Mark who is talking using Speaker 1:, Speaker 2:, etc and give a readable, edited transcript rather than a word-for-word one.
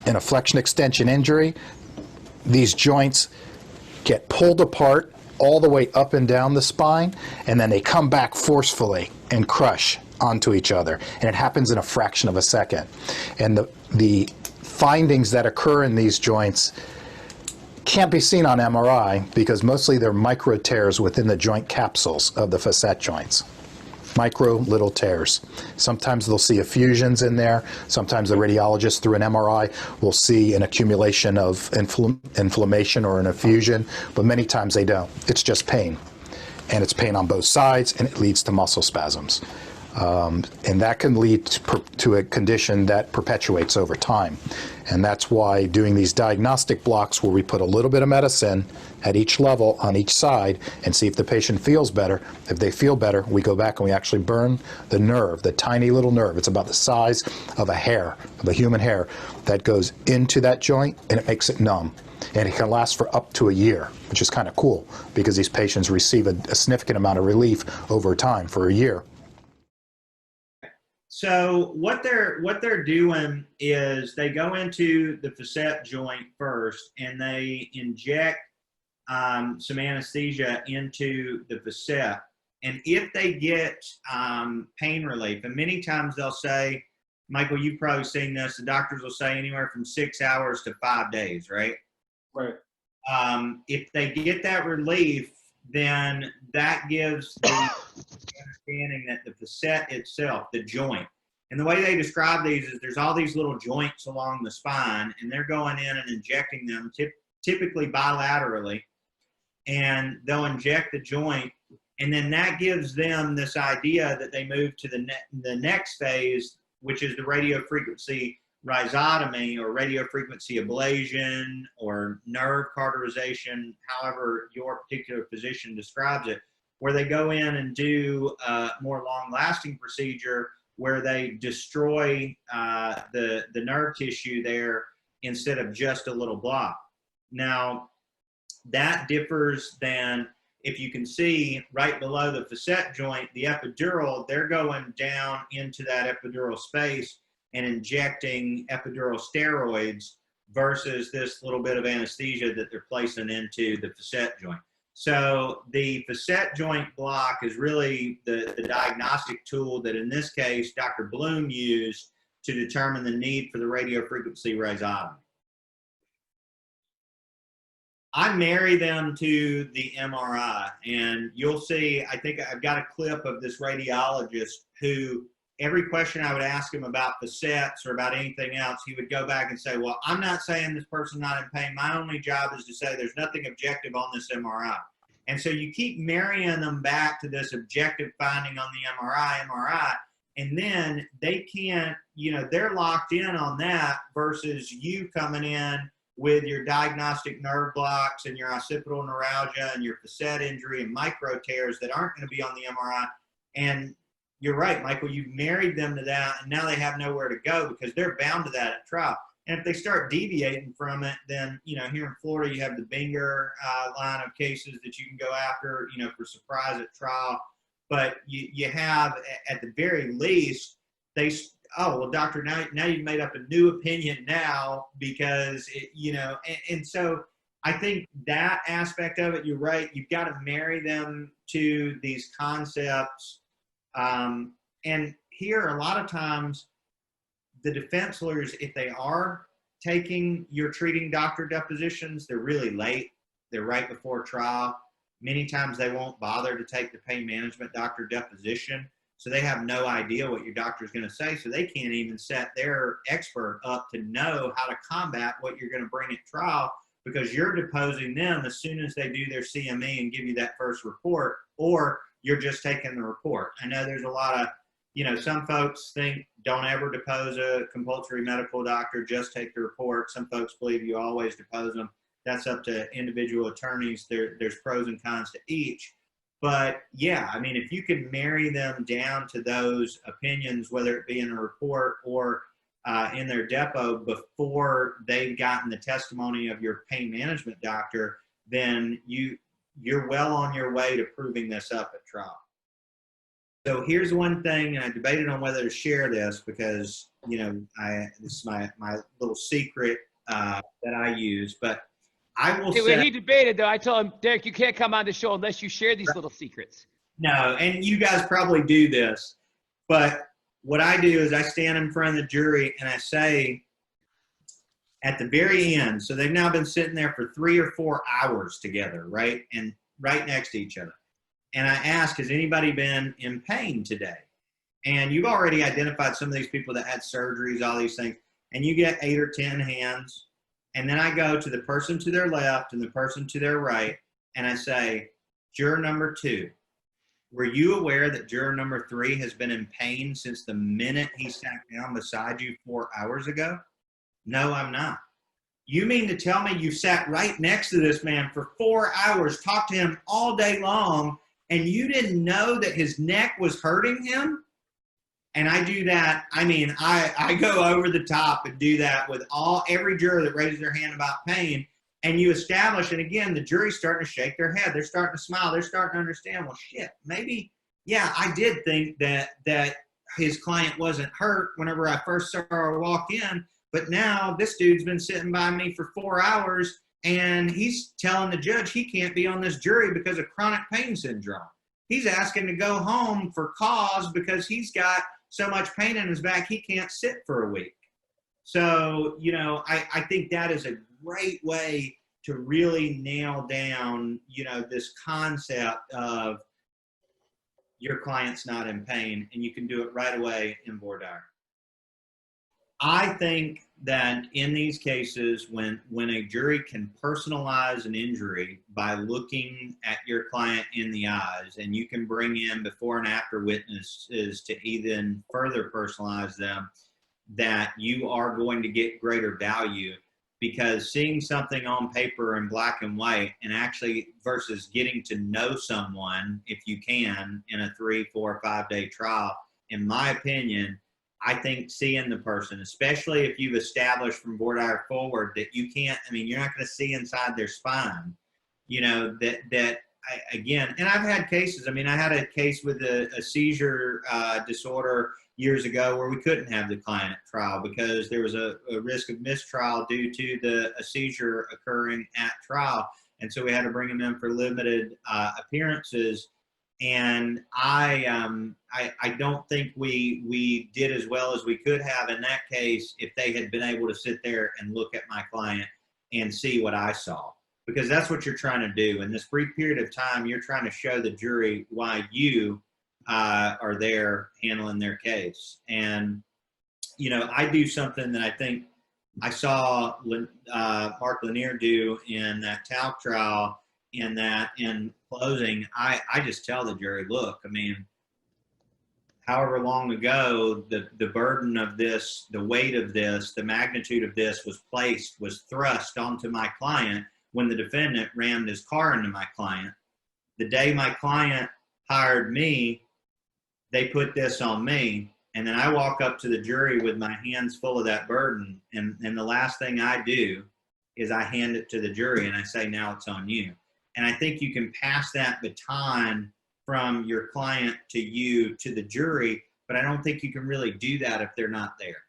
Speaker 1: in a flexion extension injury, these joints get pulled apart all the way up and down the spine, and then they come back forcefully and crush onto each other. And it happens in a fraction of a second. And the findings that occur in these joints can't be seen on MRI because mostly they're micro tears within the joint capsules of the facet joints. Micro little tears. Sometimes they'll see effusions in there. Sometimes the radiologist through an MRI will see an accumulation of inflammation or an effusion, but many times they don't. It's just pain. And it's pain on both sides, and it leads to muscle spasms. And that can lead to a condition that perpetuates over time. And that's why doing these diagnostic blocks where we put a little bit of medicine at each level on each side and see if the patient feels better. If they feel better, we go back and we actually burn the nerve, the tiny little nerve. It's about the size of a hair, of a human hair, that goes into that joint, and it makes it numb. And it can last for up to a year, which is kind of cool because these patients receive a significant amount of relief over time for a year.
Speaker 2: So what they're doing is they go into the facet joint first and they inject some anesthesia into the facet. And if they get pain relief, and many times they'll say, Michael, you've probably seen this, the doctors will say anywhere from 6 hours to 5 days, right?
Speaker 3: Right.
Speaker 2: If they get that relief, then that gives the understanding that the facet itself, the joint, and the way they describe these is there's all these little joints along the spine, and they're going in and injecting them typically bilaterally, and they'll inject the joint, and then that gives them this idea that they move to the next phase, which is the radiofrequency rhizotomy or radiofrequency ablation or nerve cauterization, however your particular physician describes it, where they go in and do a more long-lasting procedure where they destroy the nerve tissue there instead of just a little block. Now, that differs than, if you can see right below the facet joint, the epidural, they're going down into that epidural space and injecting epidural steroids versus this little bit of anesthesia that they're placing into the facet joint. So the facet joint block is really the diagnostic tool that in this case, Dr. Bloom used to determine the need for the radiofrequency rhizotomy. I marry them to the MRI, and you'll see, I think I've got a clip of this radiologist who every question I would ask him about facets or about anything else, he would go back and say, well, I'm not saying this person's not in pain. My only job is to say there's nothing objective on this MRI. And so you keep marrying them back to this objective finding on the MRI, and then they can't, you know, they're locked in on that versus you coming in with your diagnostic nerve blocks and your occipital neuralgia and your facet injury and micro tears that aren't going to be on the MRI. And you're right, Michael, you've married them to that, and now they have nowhere to go because they're bound to that at trial. And if they start deviating from it, then, you know, here in Florida, you have the Binger line of cases that you can go after, you know, for surprise at trial. But you have, at the very least, oh, well, doctor, now you've made up a new opinion now because, you know, and so I think that aspect of it, you're right, you've got to marry them to these concepts. And here, a lot of times, the defense lawyers, if they are taking your treating doctor depositions, they're really late. They're right before trial. Many times they won't bother to take the pain management doctor deposition. So they have no idea what your doctor is going to say. So they can't even set their expert up to know how to combat what you're going to bring at trial because you're deposing them as soon as they do their CME and give you that first report, or you're just taking the report. I know there's a lot of, you know, some folks think don't ever depose a compulsory medical doctor, just take the report. Some folks believe you always depose them. That's up to individual attorneys. There's pros and cons to each. But yeah, I mean, if you can marry them down to those opinions, whether it be in a report or in their depot before they've gotten the testimony of your pain management doctor, then you're well on your way to proving this up at trial. So here's one thing, and I debated on whether to share this because this is my little secret that I use, but I will
Speaker 3: Hey,
Speaker 2: say
Speaker 3: when he debated, though, I told him, Derrick, you can't come on the show unless you share these little secrets.
Speaker 2: no, and you guys probably do this, but what I do is I stand in front of the jury and I say at the very end, so they've now been sitting there for 3 or 4 hours together, right? And right next to each other. And I ask, has anybody been in pain today? And you've already identified some of these people that had surgeries, all these things, and you get 8 or 10 hands. And then I go to the person to their left and the person to their right, and I say, juror number 2, were you aware that juror number 3 has been in pain since the minute he sat down beside you 4 hours ago? No, I'm not. You mean to tell me you sat right next to this man for 4 hours, talked to him all day long, and you didn't know that his neck was hurting him? And I do that. I mean, I go over the top and do that with every juror that raises their hand about pain. And you establish, and again, the jury's starting to shake their head. They're starting to smile. They're starting to understand, well, shit, maybe, yeah, I did think that his client wasn't hurt whenever I first saw her walk in. But now this dude's been sitting by me for 4 hours, and he's telling the judge he can't be on this jury because of chronic pain syndrome. He's asking to go home for cause because he's got so much pain in his back he can't sit for a week. So, I think that is a great way to really nail down, this concept of your client's not in pain, and you can do it right away in voir dire. I think that in these cases, when a jury can personalize an injury by looking at your client in the eyes, and you can bring in before and after witnesses to even further personalize them, that you are going to get greater value, because seeing something on paper in black and white and actually versus getting to know someone, if you can, in a 3, 4, 5 day trial, in my opinion, I think seeing the person, especially if you've established from voir dire forward that you can't, you're not going to see inside their spine, again, and I've had cases, I had a case with a seizure disorder years ago where we couldn't have the client at trial because there was a risk of mistrial due to a seizure occurring at trial. And so we had to bring him in for limited appearances. And I don't think we did as well as we could have in that case if they had been able to sit there and look at my client and see what I saw. Because that's what you're trying to do. In this brief period of time, you're trying to show the jury why you are there handling their case. And, I do something that I think I saw Mark Lanier do in that talc trial, in that in closing, I just tell the jury, look, however long ago the burden of this, the weight of this, the magnitude of this was thrust onto my client when the defendant rammed his car into my client. The day my client hired me, they put this on me. And then I walk up to the jury with my hands full of that burden. And the last thing I do is I hand it to the jury and I say, now it's on you. And I think you can pass that baton from your client to you to the jury, but I don't think you can really do that if they're not there.